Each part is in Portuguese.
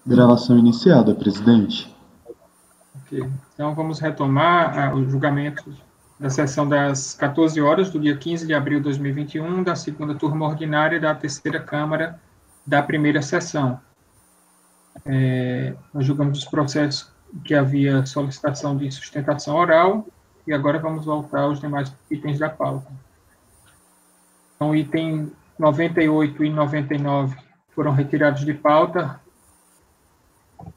Gravação iniciada, presidente. Ok. Então, vamos retomar o julgamento da sessão das 14 horas do dia 15 de abril de 2021, da segunda turma ordinária da terceira Câmara da primeira sessão. Nós julgamos os processos que havia solicitação de sustentação oral e agora vamos voltar aos demais itens da pauta. Então, item 98 e 99 foram retirados de pauta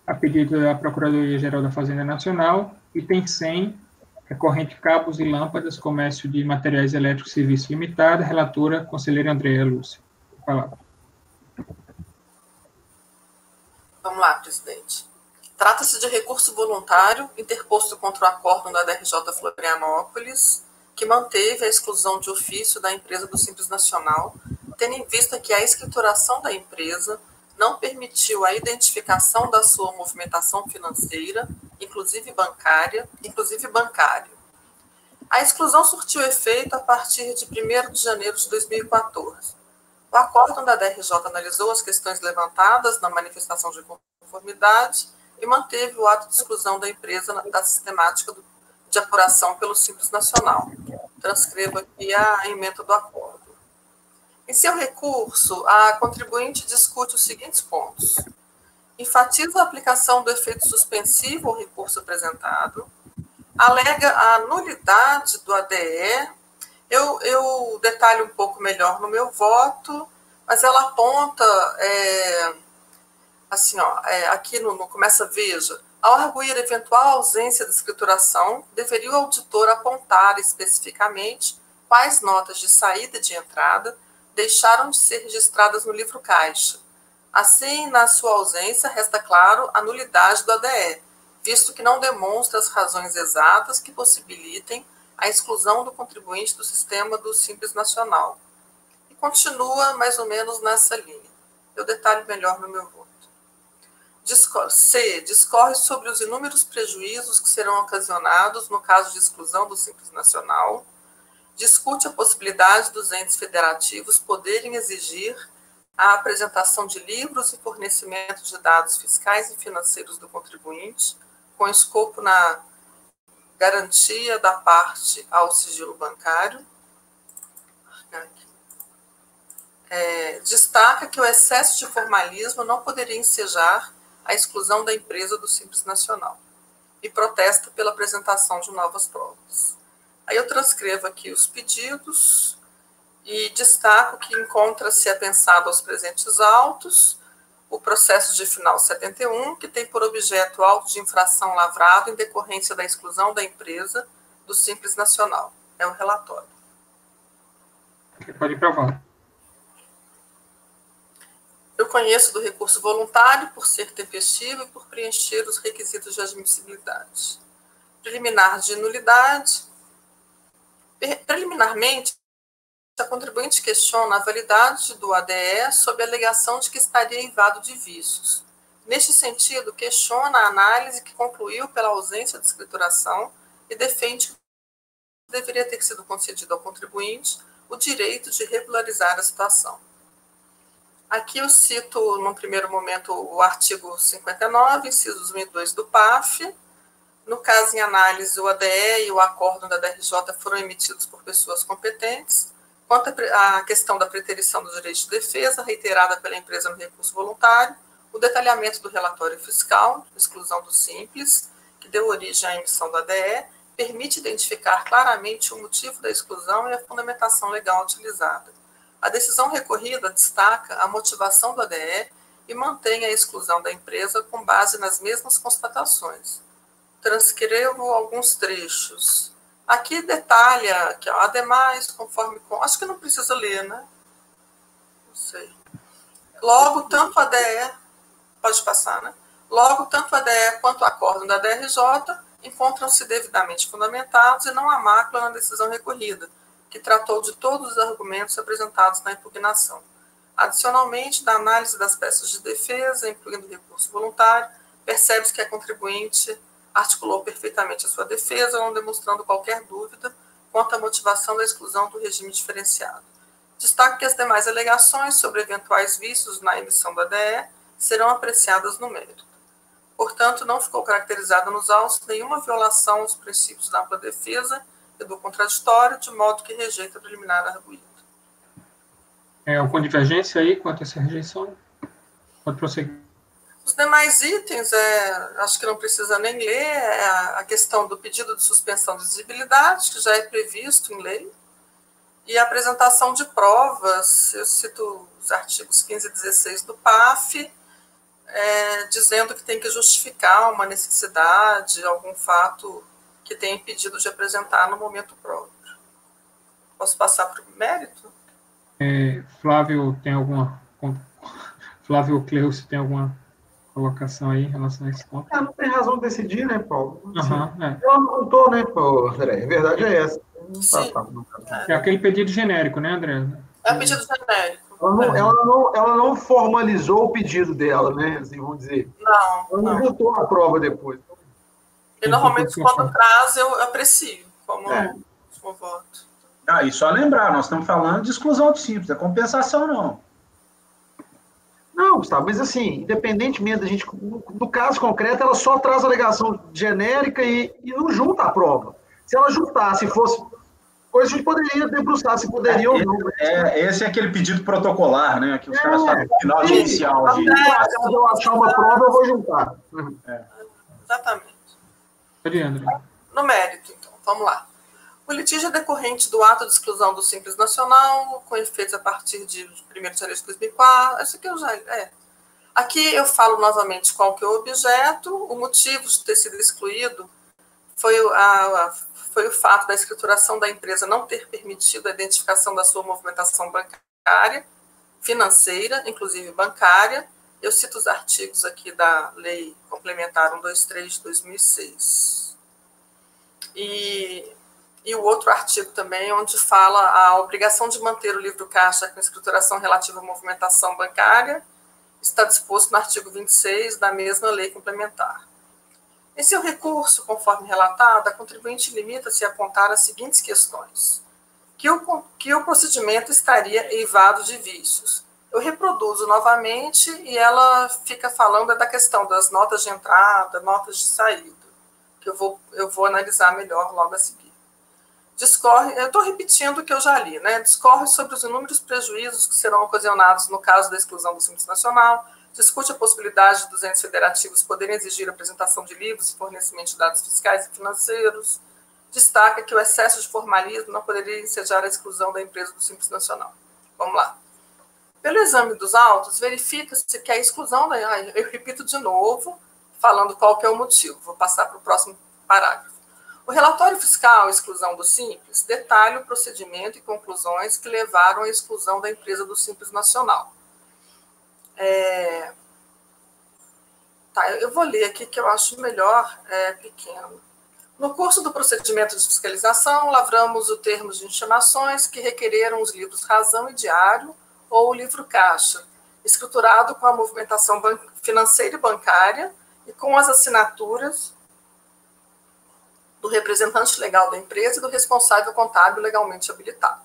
a pedido da Procuradoria-Geral da Fazenda Nacional. Item 100, corrente cabos e lâmpadas, comércio de materiais elétricos e serviço limitado, relatora, conselheira Andréa Lúcia. Palavra. Vamos lá, presidente. Trata-se de recurso voluntário interposto contra o acórdão da DRJ Florianópolis, que manteve a exclusão de ofício da empresa do Simples Nacional, tendo em vista que a escrituração da empresa não permitiu a identificação da sua movimentação financeira, inclusive bancária. A exclusão surtiu efeito a partir de 1º de janeiro de 2014. O acórdão da DRJ analisou as questões levantadas na manifestação de conformidade e manteve o ato de exclusão da empresa da sistemática de apuração pelo Simples Nacional. Transcrevo aqui a ementa do acordo. Em seu recurso, a contribuinte discute os seguintes pontos. Enfatiza a aplicação do efeito suspensivo ao recurso apresentado, alega a nulidade do ADE. Eu detalho um pouco melhor no meu voto, mas ela aponta, aqui no começa, veja, ao arguir eventual ausência de escrituração, deveria o auditor apontar especificamente quais notas de saída e de entrada deixaram de ser registradas no livro caixa. Assim, na sua ausência, resta claro a nulidade do ADE, visto que não demonstra as razões exatas que possibilitem a exclusão do contribuinte do sistema do Simples Nacional. E continua mais ou menos nessa linha. Eu detalho melhor no meu voto. Discorre sobre os inúmeros prejuízos que serão ocasionados no caso de exclusão do Simples Nacional. Discute a possibilidade dos entes federativos poderem exigir a apresentação de livros e fornecimento de dados fiscais e financeiros do contribuinte, com escopo na garantia da parte ao sigilo bancário. Destaca que o excesso de formalismo não poderia ensejar a exclusão da empresa do Simples Nacional e protesta pela apresentação de novas provas. Aí eu transcrevo aqui os pedidos e destaco que encontra-se apensado aos presentes autos o processo de final 71, que tem por objeto o auto de infração lavrado em decorrência da exclusão da empresa do Simples Nacional. É o relatório. Pode provar. Eu conheço do recurso voluntário por ser tempestivo e por preencher os requisitos de admissibilidade. Preliminar de nulidade. Preliminarmente, a contribuinte questiona a validade do ADE sob a alegação de que estaria eivado de vícios. Neste sentido, questiona a análise que concluiu pela ausência de escrituração e defende que deveria ter sido concedido ao contribuinte o direito de regularizar a situação. Aqui eu cito, num primeiro momento, o artigo 59, incisos 1 e 2 do PAF. No caso em análise, o ADE e o acórdão da DRJ foram emitidos por pessoas competentes. Quanto à questão da preterição do direito de defesa, reiterada pela empresa no recurso voluntário, o detalhamento do relatório fiscal, exclusão do Simples, que deu origem à emissão da ADE, permite identificar claramente o motivo da exclusão e a fundamentação legal utilizada. A decisão recorrida destaca a motivação do ADE e mantém a exclusão da empresa com base nas mesmas constatações. Transcrevo alguns trechos. Aqui detalha que, ademais, conforme... Acho que não precisa ler, né? Não sei. Logo, tanto a ADE... Pode passar, né? Logo, tanto a ADE quanto o acórdão da DRJ encontram-se devidamente fundamentados e não há mácula na decisão recorrida, que tratou de todos os argumentos apresentados na impugnação. Adicionalmente, da análise das peças de defesa, incluindo o recurso voluntário, percebe-se que a contribuinte articulou perfeitamente a sua defesa, não demonstrando qualquer dúvida quanto à motivação da exclusão do regime diferenciado. Destaco que as demais alegações sobre eventuais vícios na emissão da ADE serão apreciadas no mérito. Portanto, não ficou caracterizada nos autos nenhuma violação aos princípios da ampla defesa e do contraditório, de modo que rejeita a preliminar arguído. Alguma divergência aí quanto a essa rejeição? Pode prosseguir. Os demais itens, acho que não precisa nem ler, é a questão do pedido de suspensão de exigibilidade, que já é previsto em lei, e a apresentação de provas, eu cito os artigos 15 e 16 do PAF, dizendo que tem que justificar uma necessidade, algum fato que tenha impedido de apresentar no momento próprio. Posso passar para o mérito? Flávio Cleuce tem alguma colocação aí em relação a esse ponto? Não tem razão de decidir, né, Paulo? Eu não estou, né, André? A verdade é essa. Sim. É aquele pedido genérico, né, André? É pedido genérico. Ela não formalizou o pedido dela, né? Assim, vamos dizer. Ela não botou a prova depois. E normalmente, quando traz, eu aprecio como voto. E só lembrar, nós estamos falando de exclusão de simples, é compensação não. Não, Gustavo, mas assim, independentemente da gente, no caso concreto, ela só traz a alegação genérica e não junta a prova. Se ela juntasse, fosse coisa, a gente poderia debruçar se poderia ou não. Esse é aquele pedido protocolar, né? Que os caras fazem no final de inicial. Se eu achar uma prova, eu vou juntar. Exatamente. André. No mérito, então, vamos lá. O litígio é decorrente do ato de exclusão do Simples Nacional, com efeitos a partir de 1º de janeiro de 2004. Isso aqui eu já... Aqui eu falo novamente qual que é o objeto. O motivo de ter sido excluído foi o fato da escrituração da empresa não ter permitido a identificação da sua movimentação bancária, financeira, inclusive bancária. Eu cito os artigos aqui da Lei Complementar 123 de 2006. E o outro artigo também, onde fala a obrigação de manter o livro caixa com escrituração relativa à movimentação bancária, está disposto no artigo 26 da mesma lei complementar. Em seu recurso, conforme relatado, a contribuinte limita-se a apontar as seguintes questões. Que o procedimento estaria eivado de vícios. Eu reproduzo novamente e ela fica falando da questão das notas de entrada, notas de saída, que eu vou analisar melhor logo a seguir. Eu estou repetindo o que eu já li, né? Discorre sobre os inúmeros prejuízos que serão ocasionados no caso da exclusão do Simples Nacional, discute a possibilidade dos entes federativos poderem exigir a apresentação de livros e fornecimento de dados fiscais e financeiros, destaca que o excesso de formalismo não poderia ensejar a exclusão da empresa do Simples Nacional. Vamos lá. Pelo exame dos autos, verifica-se que a exclusão, eu repito de novo, falando qual que é o motivo, vou passar para o próximo parágrafo. O relatório fiscal, exclusão do Simples, detalha o procedimento e conclusões que levaram à exclusão da empresa do Simples Nacional. Eu vou ler aqui que eu acho melhor, pequeno. No curso do procedimento de fiscalização, lavramos o termo de intimações que requereram os livros Razão e Diário ou o livro Caixa, escriturado com a movimentação financeira e bancária e com as assinaturas do representante legal da empresa e do responsável contábil legalmente habilitado.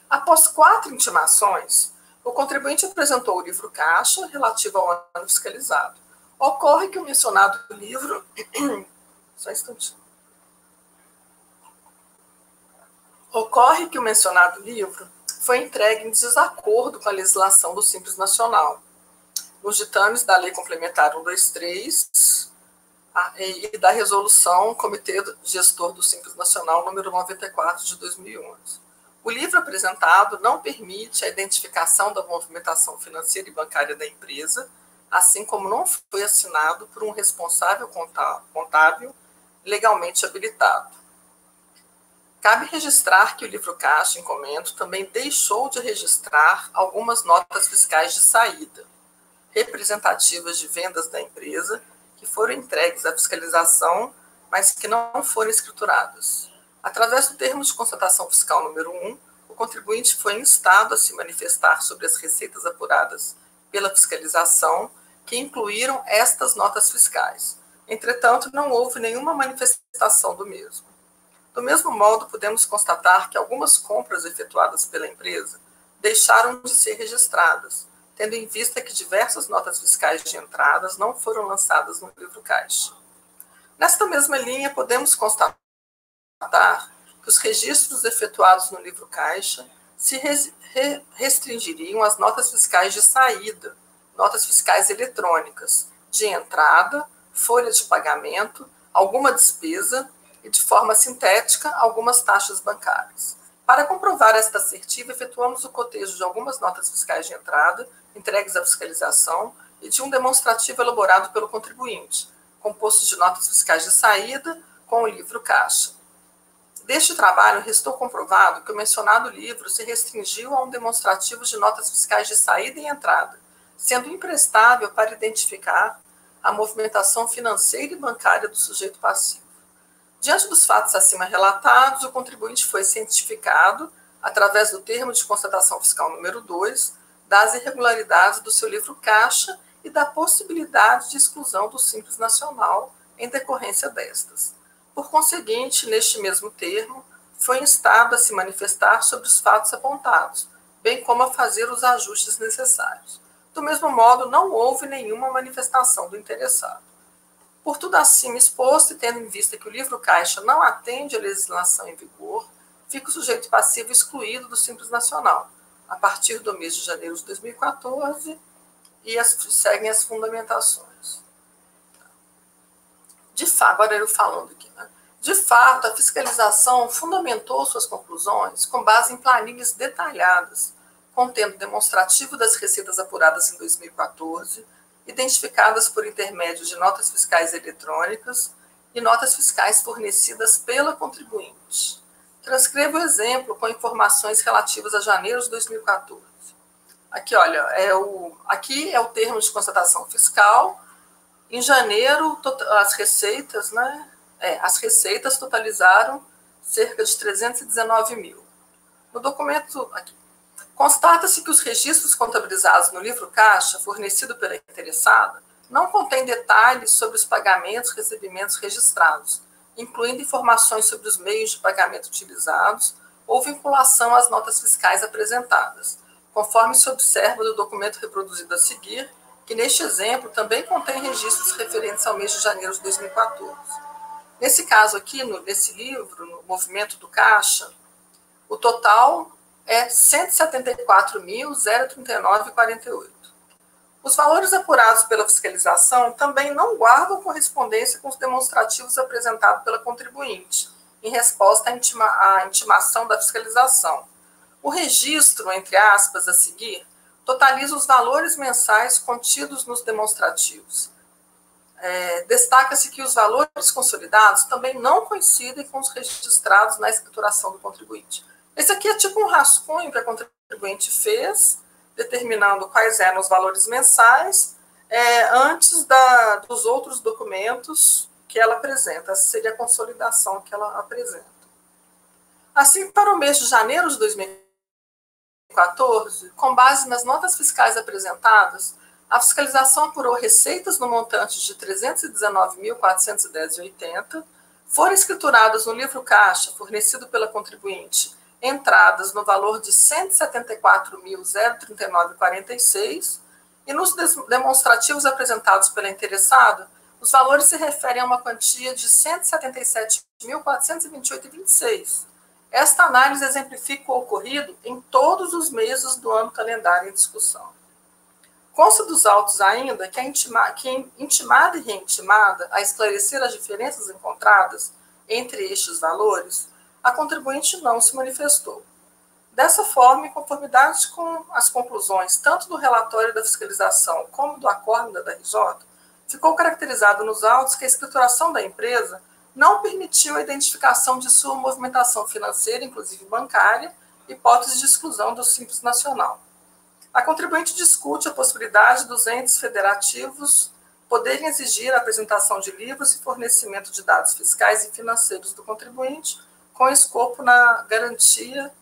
Após 4 intimações, o contribuinte apresentou o livro caixa relativo ao ano fiscalizado. Ocorre que o mencionado livro... Só um instantinho. Ocorre que o mencionado livro foi entregue em desacordo com a legislação do Simples Nacional, nos ditames da Lei Complementar 123 e da Resolução Comitê Gestor do Simples Nacional, número 94, de 2011. O livro apresentado não permite a identificação da movimentação financeira e bancária da empresa, assim como não foi assinado por um responsável contábil legalmente habilitado. Cabe registrar que o livro caixa em comento também deixou de registrar algumas notas fiscais de saída, representativas de vendas da empresa, que foram entregues à fiscalização, mas que não foram escrituradas. Através do termo de constatação fiscal número 1, o contribuinte foi instado a se manifestar sobre as receitas apuradas pela fiscalização, que incluíram estas notas fiscais. Entretanto, não houve nenhuma manifestação do mesmo. Do mesmo modo, podemos constatar que algumas compras efetuadas pela empresa deixaram de ser registradas, tendo em vista que diversas notas fiscais de entradas não foram lançadas no livro caixa. Nesta mesma linha, podemos constatar que os registros efetuados no livro caixa se restringiriam às notas fiscais de saída, notas fiscais eletrônicas, de entrada, folha de pagamento, alguma despesa e, de forma sintética, algumas taxas bancárias. Para comprovar esta assertiva, efetuamos o cotejo de algumas notas fiscais de entrada, entregues à fiscalização, e de um demonstrativo elaborado pelo contribuinte, composto de notas fiscais de saída com o livro caixa. Deste trabalho, restou comprovado que o mencionado livro se restringiu a um demonstrativo de notas fiscais de saída e entrada, sendo imprestável para identificar a movimentação financeira e bancária do sujeito passivo. Diante dos fatos acima relatados, o contribuinte foi cientificado, através do termo de constatação fiscal número 2, das irregularidades do seu livro caixa e da possibilidade de exclusão do Simples Nacional em decorrência destas. Por conseguinte, neste mesmo termo, foi instado a se manifestar sobre os fatos apontados, bem como a fazer os ajustes necessários. Do mesmo modo, não houve nenhuma manifestação do interessado. Por tudo acima exposto e tendo em vista que o livro caixa não atende à legislação em vigor, fica o sujeito passivo excluído do Simples Nacional, a partir do mês de janeiro de 2014, e seguem as fundamentações. De fato, agora eu falando aqui, né? De fato, a fiscalização fundamentou suas conclusões com base em planilhas detalhadas, contendo demonstrativo das receitas apuradas em 2014, identificadas por intermédio de notas fiscais eletrônicas e notas fiscais fornecidas pela contribuinte. Transcrevo o exemplo com informações relativas a janeiro de 2014. Aqui, olha, aqui é o termo de constatação fiscal. Em janeiro, as receitas, as receitas totalizaram cerca de 319 mil. No documento aqui, constata-se que os registros contabilizados no livro caixa, fornecido pela interessada, não contêm detalhes sobre os pagamentos e recebimentos registrados, incluindo informações sobre os meios de pagamento utilizados ou vinculação às notas fiscais apresentadas, conforme se observa do documento reproduzido a seguir, que neste exemplo também contém registros referentes ao mês de janeiro de 2014. Nesse caso aqui, nesse livro, no movimento do caixa, o total é 174.039,48. Os valores apurados pela fiscalização também não guardam correspondência com os demonstrativos apresentados pela contribuinte, em resposta à intimação da fiscalização. O registro, entre aspas, a seguir, totaliza os valores mensais contidos nos demonstrativos. Destaca-se que os valores consolidados também não coincidem com os registrados na escrituração do contribuinte. Esse aqui é tipo um rascunho que a contribuinte fez, determinando quais eram os valores mensais, antes dos outros documentos que ela apresenta. Essa seria a consolidação que ela apresenta. Assim, para o mês de janeiro de 2014, com base nas notas fiscais apresentadas, a fiscalização apurou receitas no montante de 319.410,80, foram escrituradas no livro caixa fornecido pela contribuinte entradas no valor de 174.039,46 e nos demonstrativos apresentados pela interessada, os valores se referem a uma quantia de 177.428,26. Esta análise exemplifica o ocorrido em todos os meses do ano calendário em discussão. Consta dos autos ainda que a intimada e reintimada a esclarecer as diferenças encontradas entre estes valores, a contribuinte não se manifestou. Dessa forma, em conformidade com as conclusões tanto do relatório da fiscalização como do acórdão da RJ, ficou caracterizado nos autos que a escrituração da empresa não permitiu a identificação de sua movimentação financeira, inclusive bancária, hipótese de exclusão do Simples Nacional. A contribuinte discute a possibilidade dos entes federativos poderem exigir a apresentação de livros e fornecimento de dados fiscais e financeiros do contribuinte, com escopo na garantia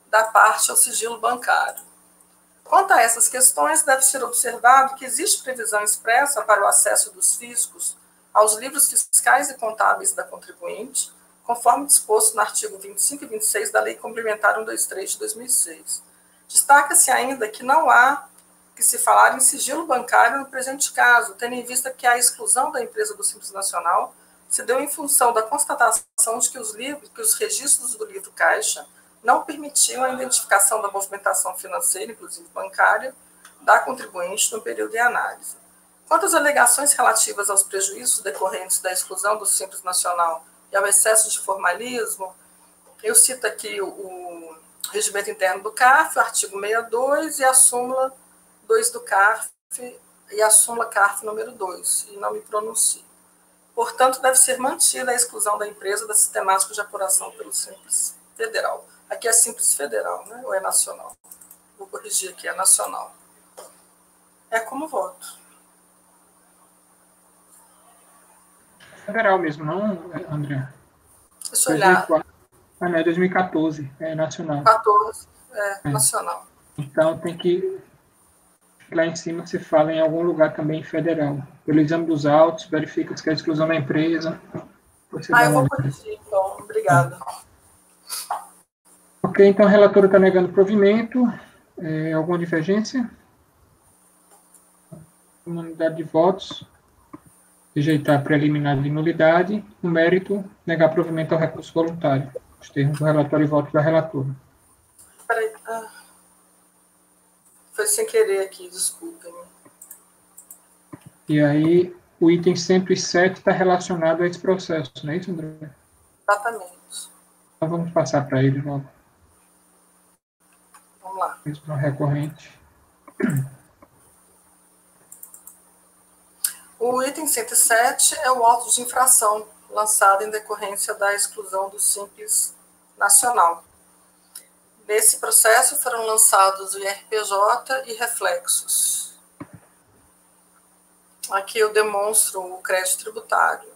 da parte ao sigilo bancário. Quanto a essas questões, deve ser observado que existe previsão expressa para o acesso dos fiscos aos livros fiscais e contábeis da contribuinte, conforme disposto no artigo 25 e 26 da Lei Complementar 123 de 2006. Destaca-se ainda que não há que se falar em sigilo bancário no presente caso, tendo em vista que a exclusão da empresa do Simples Nacional se deu em função da constatação de que os registros do livro caixa não permitiam a identificação da movimentação financeira, inclusive bancária, da contribuinte no período de análise. Quanto às alegações relativas aos prejuízos decorrentes da exclusão do Simples Nacional e ao excesso de formalismo, eu cito aqui o regimento interno do CARF, o artigo 62 e a súmula 2 do CARF e a súmula CARF número 2, e não me pronuncio. Portanto, deve ser mantida a exclusão da empresa da sistemática de apuração pelo Simples Federal. Aqui é Simples Federal, né? Ou é nacional? Vou corrigir aqui, é nacional. É como voto. Federal mesmo, não, André? Deixa eu olhar. 2004. Ah, não, é 2014, é nacional. 14, nacional. Então, tem que... Lá em cima se fala em algum lugar também federal. Pelo exame dos autos, verifica se é a exclusão da empresa. Eu vou corrigir, então. Obrigada. Ok, então a relatora está negando provimento. Alguma divergência? Unanimidade de votos. Rejeitar preliminar de nulidade. O mérito, negar provimento ao recurso voluntário. Os termos do relatório e votos da relatora. Peraí. Foi sem querer aqui, desculpem. E aí, o item 107 está relacionado a esse processo, não é isso, André? Exatamente. Então, vamos passar para ele logo. Vamos lá. Mesmo recorrente. O item 107 é o auto de infração lançado em decorrência da exclusão do Simples Nacional. Nesse processo foram lançados o IRPJ e reflexos. Aqui eu demonstro o crédito tributário.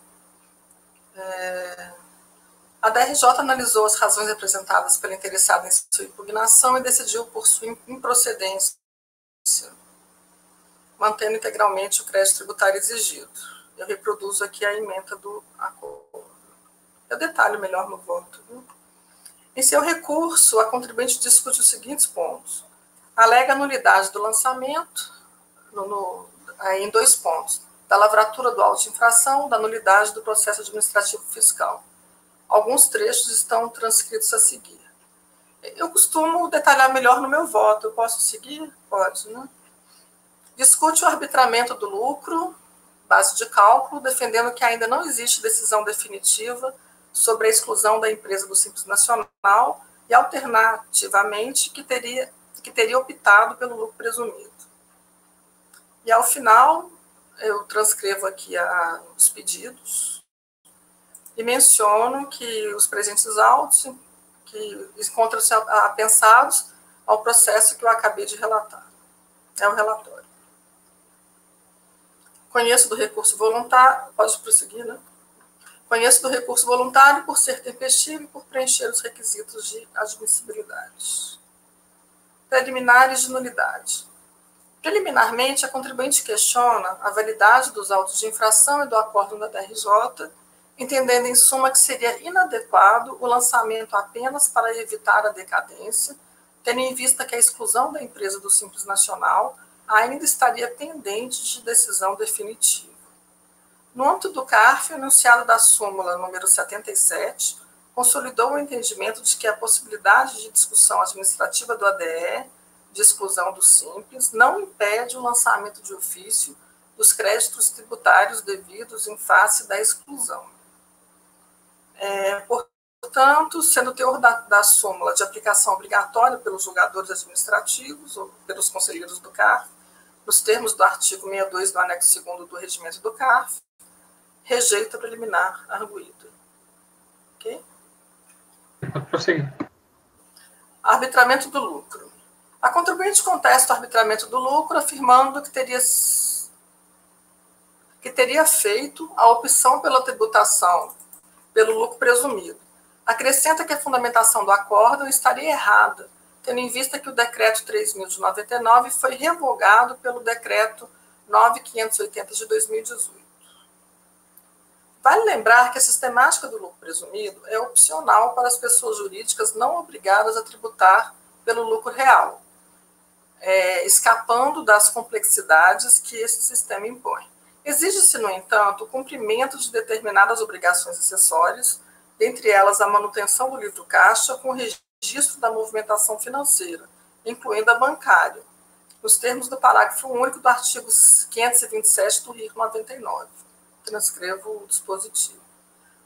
A DRJ analisou as razões apresentadas pelo interessado em sua impugnação e decidiu por sua improcedência, mantendo integralmente o crédito tributário exigido. Eu reproduzo aqui a ementa do acordo. Eu detalho melhor no voto. Viu? Em seu recurso, a contribuinte discute os seguintes pontos. Alega a nulidade do lançamento, em 2 pontos, da lavratura do auto de infração, da nulidade do processo administrativo fiscal. Alguns trechos estão transcritos a seguir. Eu costumo detalhar melhor no meu voto. Eu posso seguir? Pode, né? Discute o arbitramento do lucro, base de cálculo, defendendo que ainda não existe decisão definitiva sobre a exclusão da empresa do Simples Nacional e, alternativamente, que teria optado pelo lucro presumido. E, ao final, eu transcrevo aqui os pedidos e menciono que os presentes autos que encontram-se apensados ao processo que eu acabei de relatar. É o relatório. Conheço do recurso voluntário, pode prosseguir, né? Conheço do recurso voluntário por ser tempestivo e por preencher os requisitos de admissibilidade. Preliminares de nulidade. Preliminarmente, a contribuinte questiona a validade dos autos de infração e do acórdão da DRJ, entendendo, em suma, que seria inadequado o lançamento apenas para evitar a decadência, tendo em vista que a exclusão da empresa do Simples Nacional ainda estaria pendente de decisão definitiva. No âmbito do CARF, o enunciado da súmula número 77 consolidou o entendimento de que a possibilidade de discussão administrativa do ADE, de exclusão do Simples, não impede o lançamento de ofício dos créditos tributários devidos em face da exclusão. Portanto, sendo o teor da súmula de aplicação obrigatória pelos julgadores administrativos ou pelos conselheiros do CARF, nos termos do artigo 62 do anexo 2º do regimento do CARF, rejeita preliminar arguído. Ok? Pode prosseguir. Arbitramento do lucro. A contribuinte contesta o arbitramento do lucro, afirmando que teria feito a opção pela tributação pelo lucro presumido. Acrescenta que a fundamentação do acórdão estaria errada, tendo em vista que o decreto 3.000 de 99 foi revogado pelo decreto 9.580 de 2018. Vale lembrar que a sistemática do lucro presumido é opcional para as pessoas jurídicas não obrigadas a tributar pelo lucro real. escapando das complexidades que esse sistema impõe. Exige-se, no entanto, o cumprimento de determinadas obrigações acessórias, dentre elas a manutenção do livro caixa com o registro da movimentação financeira, incluindo a bancária, nos termos do parágrafo único do artigo 527 do RIR 99. Transcrevo o dispositivo.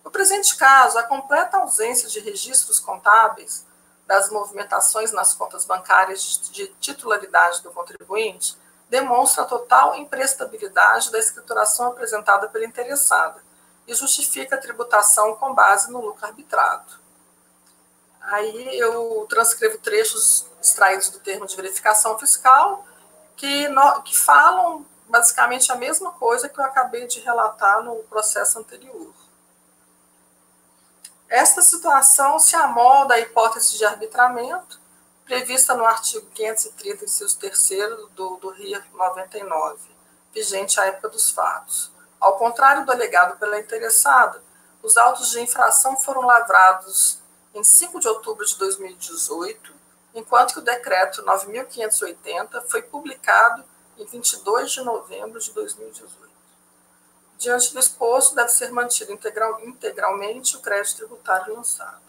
No presente caso, a completa ausência de registros contábeis das movimentações nas contas bancárias de titularidade do contribuinte demonstra a total imprestabilidade da escrituração apresentada pela interessada e justifica a tributação com base no lucro arbitrado. Aí eu transcrevo trechos extraídos do termo de verificação fiscal que falam basicamente a mesma coisa que eu acabei de relatar no processo anterior. Esta situação se amolda à hipótese de arbitramento prevista no artigo 530, inciso 3º do RIR 99, vigente à época dos fatos. Ao contrário do alegado pela interessada, os autos de infração foram lavrados em 5 de outubro de 2018, enquanto que o decreto 9.580 foi publicado em 22 de novembro de 2018. Diante do exposto, deve ser mantido integralmente o crédito tributário lançado.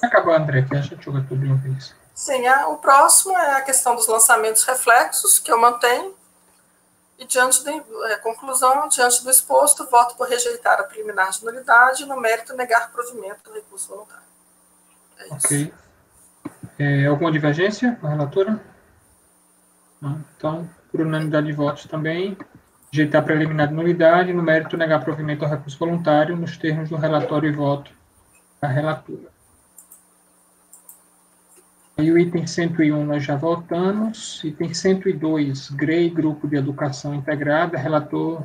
Acabou, André, que a gente joga tudo de uma vez. Sim, o próximo é a questão dos lançamentos reflexos, que eu mantenho. E diante da conclusão, diante do exposto, voto por rejeitar a preliminar de nulidade e, no mérito, negar provimento do recurso voluntário. É isso. Ok. Alguma divergência com a relatora? Não. Então, por unanimidade de votos também, rejeitar a preliminar de nulidade e, no mérito, negar provimento ao recurso voluntário nos termos do relatório e voto da relatora. E o item 101 nós já votamos. Item 102, GREI, Grupo de Educação Integrada, relator,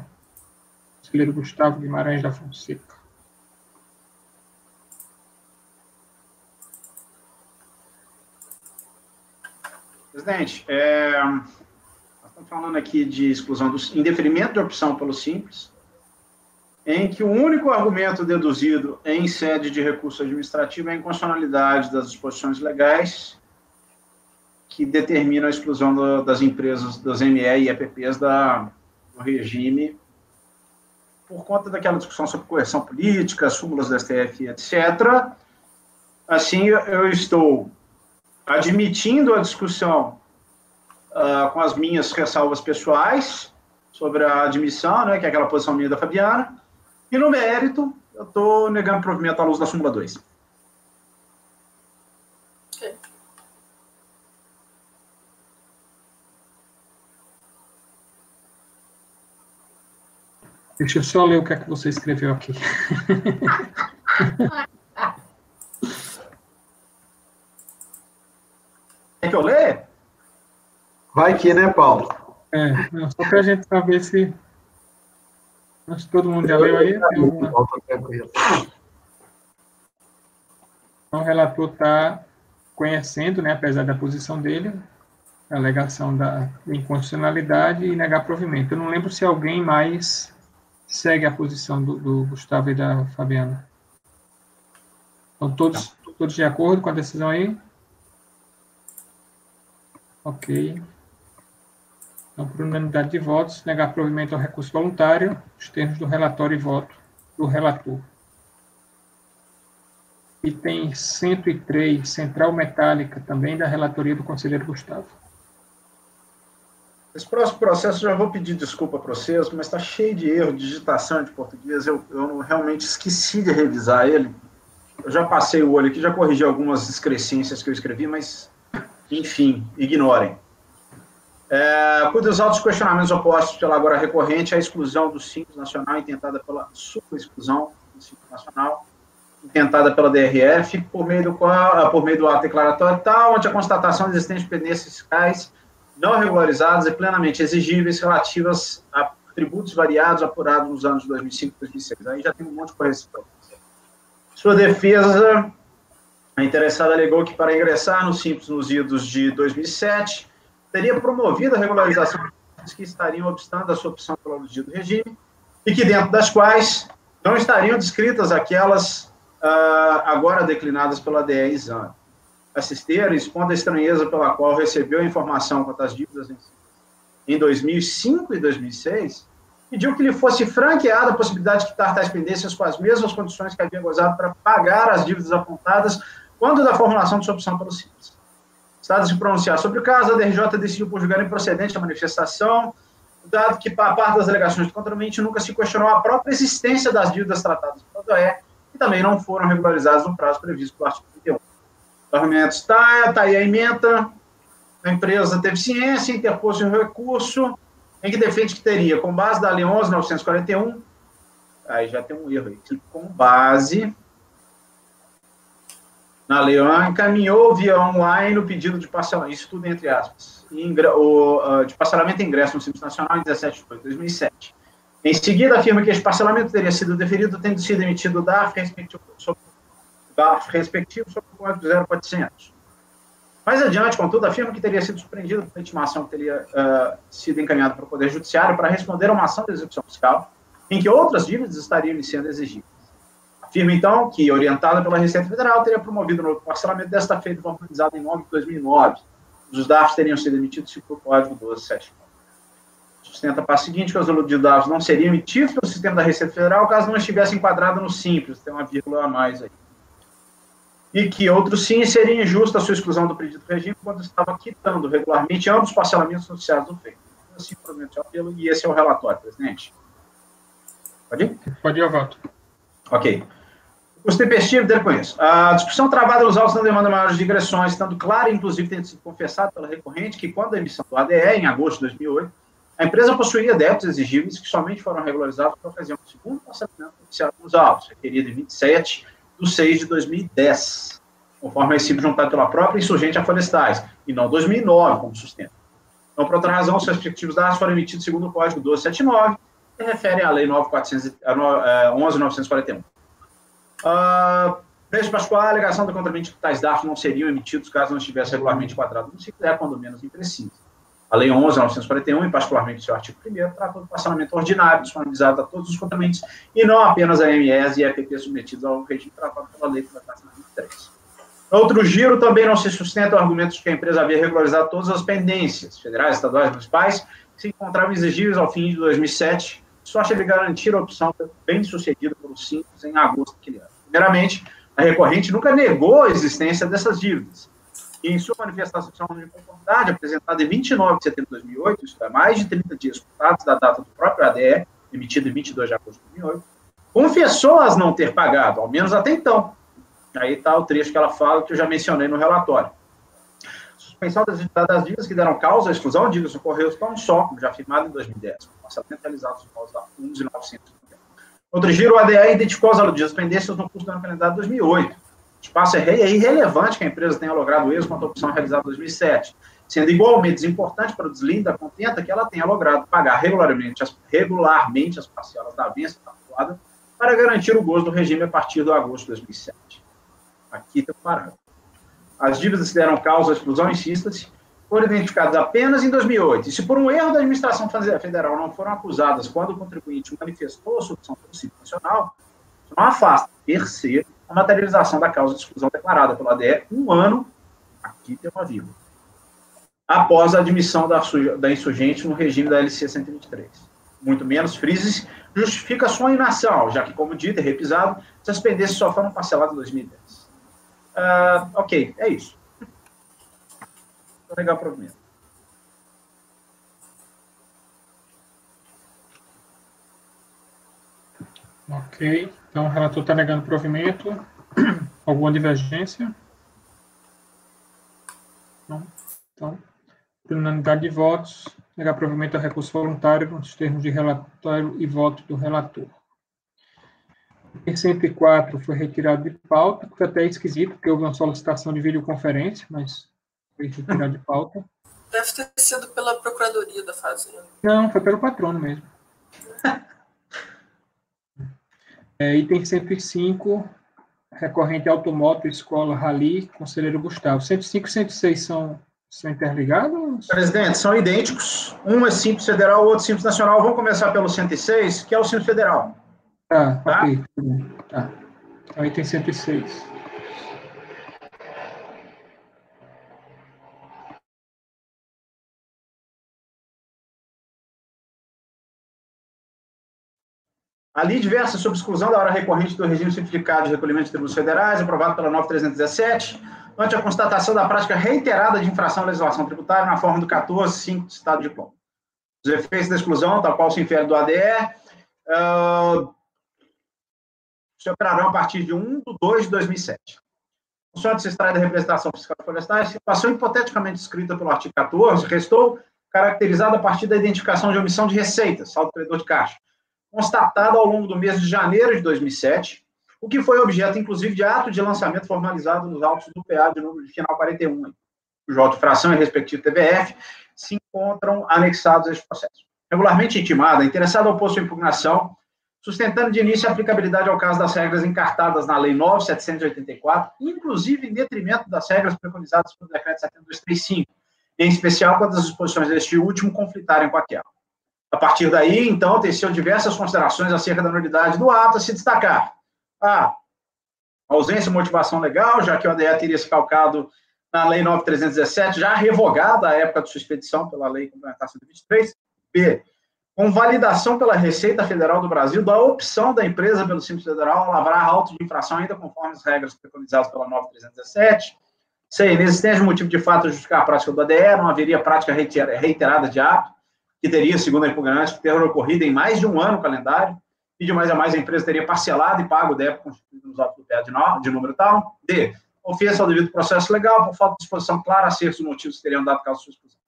conselheiro Gustavo Guimarães da Fonseca. Presidente, nós estamos falando aqui de exclusão do indeferimento de opção pelo simples, em que o único argumento deduzido em sede de recurso administrativo é a inconstitucionalidade das disposições legais que determinam a exclusão das empresas, das ME e EPPs do regime, por conta daquela discussão sobre coerção política, súmulas do STF, etc. Assim, eu estou admitindo a discussão com as minhas ressalvas pessoais sobre a admissão, né, que é aquela posição minha da Fabiana, e no mérito, eu estou negando provimento à luz da súmula 2. Ok. Deixa eu só ler o que é que você escreveu aqui. Quer que eu leia? Vai que, né, Paulo? Não, só para a gente saber se... Acho que todo mundo já leu aí. Então, o relator está conhecendo, né, apesar da posição dele, a alegação da inconstitucionalidade e negar provimento. Eu não lembro se alguém mais segue a posição do Gustavo e da Fabiana. Então, todos de acordo com a decisão aí? Ok. Então, por unanimidade de votos, negar provimento ao recurso voluntário, os termos do relatório e voto do relator. Item 103, Central Metálica, também da relatoria do conselheiro Gustavo. Esse próximo processo, eu já vou pedir desculpa para vocês, mas está cheio de erro de digitação de português, eu realmente esqueci de revisar ele. Eu já passei o olho aqui, já corrigi algumas excrescências que eu escrevi, mas, enfim, ignorem. Cuida dos autos questionamentos opostos pela agora recorrente à exclusão do Simples Nacional, intentada pela exclusão do Simples Nacional, intentada pela DRF, por meio do ato declaratório tal, onde a constatação de existência de pendências fiscais não regularizadas e plenamente exigíveis relativas a tributos variados apurados nos anos de 2005 e 2006. Aí já tem um monte de correção. Sua defesa, a interessada alegou que para ingressar no Simples nos idos de 2007, teria promovido a regularização de que estariam obstando a sua opção pelo aludido regime e que dentro das quais não estariam descritas aquelas agora declinadas pela DE Exame. assisteram, expondo a estranheza pela qual recebeu a informação quanto às dívidas em 2005 e 2006, pediu que lhe fosse franqueada a possibilidade de quitar tais pendências com as mesmas condições que havia gozado para pagar as dívidas apontadas quando da formulação de sua opção pelo Simples. O Estado se pronunciar sobre o caso, a DRJ decidiu por julgar improcedente a manifestação, dado que, a parte das alegações do contramente, nunca se questionou a própria existência das dívidas tratadas pela DOE e também não foram regularizadas no prazo previsto pelo artigo 31. O argumento está aí a ementa, a empresa teve ciência, interpôs um recurso em que defende que teria, com base da Lei 11.941, aí já tem um erro aí, que com base na lei, encaminhou via online o pedido de parcelamento, isso tudo entre aspas, de parcelamento e ingresso no Simples Nacional em 17 de 2007. Em seguida, afirma que este parcelamento teria sido deferido, tendo sido emitido o DARF respectivo sobre o Código 0400. Mais adiante, contudo, afirma que teria sido surpreendido por intimação que teria sido encaminhada para o Poder Judiciário para responder a uma ação de execução fiscal em que outras dívidas estariam sendo exigidas. Afirma, então, que, orientada pela Receita Federal, teria promovido o novo parcelamento desta feita formalizado em nome de 2009. Os DARFs teriam sido emitidos pelo Código 1279. Sustenta a parte seguinte que os DARFs não seriam emitidos pelo sistema da Receita Federal caso não estivesse enquadrado no Simples, tem uma vírgula a mais aí. E que, outro sim, seria injusta a sua exclusão do pedido do regime quando estava quitando regularmente ambos os parcelamentos noticiados do feito. Assim, provavelmente, apelo, e esse é o relatório, presidente. Pode ir? Pode ir ao voto. Ok. Os tempestivos dele com isso. A discussão travada nos autos não demanda maiores digressões, estando claro, inclusive, tendo sido confessado pela recorrente, que quando a emissão do ADE, em agosto de 2008, a empresa possuía débitos exigíveis que somente foram regularizados por ocasião do segundo parcelamento oficial nos autos, requerido em 27 de 6 de 2010, conforme recibo juntado pela própria insurgente a Florestais, e não 2009, como sustenta. Então, por outra razão, os respectivos dados foram emitidos segundo o Código 1279, que refere à Lei 11.941. Neste particular, a alegação do contramente que tais dados não seriam emitidos caso não estivesse regularmente enquadrado no ciclo é, quando menos, imprecisa. A Lei 11.941, e particularmente seu artigo 1º, trata do parcelamento ordinário disponibilizado a todos os contramentes e não apenas a MES e EPP submetidos ao regime tratado pela Lei que vai estar na 23. Outro giro também não se sustenta o argumento de que a empresa havia regularizado todas as pendências federais, estaduais e municipais que se encontravam exigíveis ao fim de 2007, só acha de garantir a opção bem-sucedida pelos Simples em agosto daquele ano. Primeiramente, a recorrente nunca negou a existência dessas dívidas. E em sua manifestação de conformidade, apresentada em 29 de setembro de 2008, isso é mais de 30 dias contados da data do próprio ADE, emitido em 22 de agosto de 2008, confessou as não ter pagado, ao menos até então. Aí está o trecho que ela fala, que eu já mencionei no relatório. Suspensão das dívidas que deram causa à exclusão de dívidas ocorreu tão só, como já afirmado em 2010, com parcelamento realizado nos moldes da 11.950. Outro giro, o ADE identificou as aludidas pendências no curso do ano calendário de 2008. O espaço é irrelevante que a empresa tenha logrado êxito quanto à opção realizada em 2007, sendo igualmente desimportante para o deslinde da contenta que ela tenha logrado pagar regularmente as parcelas da avença calculada para garantir o gozo do regime a partir de agosto de 2007. Aqui está o parágrafo. As dívidas que deram causa à exclusão, insista-se, foram identificadas apenas em 2008. E se por um erro da administração federal não foram acusadas quando o contribuinte manifestou a sua opção pelo Simples Nacional, isso não afasta, per se, a materialização da causa de exclusão declarada pela ADE um ano, aqui tem uma vírgula, após a admissão da insurgente no regime da LC 123. Muito menos, frise, justifica sua inação, já que, como dito e repisado, essas pendências só foram parceladas em 2010. Ok, é isso. Vou pegar o provimento. Ok, então o relator está negando provimento. Alguma divergência? Não. Então, por unanimidade de votos, negar provimento ao recurso voluntário nos termos de relatório e voto do relator. O 104 foi retirado de pauta, foi até esquisito, porque houve uma solicitação de videoconferência, mas foi retirado de pauta. Deve ter sido pela Procuradoria da Fazenda. Não, foi pelo patrono mesmo. Item 105, recorrente Automoto, Escola Rally, Conselheiro Gustavo. 105 e 106 são interligados? Presidente, são idênticos. Um é Simples Federal, o outro Simples Nacional. Vamos começar pelo 106, que é o Simples Federal. Tá? Ok. Tá. Então, item 106. A lei diversa sobre exclusão da hora recorrente do regime simplificado de recolhimento de tributos federais, aprovado pela 9317, ante a constatação da prática reiterada de infração à legislação tributária na forma do 14.5 do Estado de diploma. Os efeitos da exclusão, tal qual se infere do ADE, se operarão a partir de 1/2/2007. Consoante se extrai da representação fiscal florestal, a situação hipoteticamente descrita pelo artigo 14 restou caracterizada a partir da identificação de omissão de receitas, saldo credor de caixa, constatada ao longo do mês de janeiro de 2007, o que foi objeto, inclusive, de ato de lançamento formalizado nos autos do PA de número de final 41, cujo auto de fração e respectivo TBF se encontram anexados a este processo. Regularmente intimada, interessada ao posto de impugnação, sustentando de início a aplicabilidade ao caso das regras encartadas na Lei 9.784, inclusive em detrimento das regras preconizadas pelo Decreto 7235, em especial quando as disposições deste último conflitarem com aquela. A partir daí, então, teceu diversas considerações acerca da nulidade do ato a se destacar. A ausência de motivação legal, já que o ADE teria se calcado na Lei 9.317, já revogada à época de sua expedição pela Lei Complementar 123. B, com validação pela Receita Federal do Brasil da opção da empresa pelo Simples Federal a lavrar auto de infração ainda conforme as regras preconizadas pela 9.317. C, inexistência de motivo de fato a justificar a prática do ADE, não haveria prática reiterada de ato, que teria, segundo a impugnante, ter ocorrido em mais de um ano o calendário, e de mais a mais a empresa teria parcelado e pago o débito constituído nos autos do PA de número tal. D, ofensa ao devido processo legal por falta de disposição clara acerca dos motivos que teriam dado causa de sua exclusão.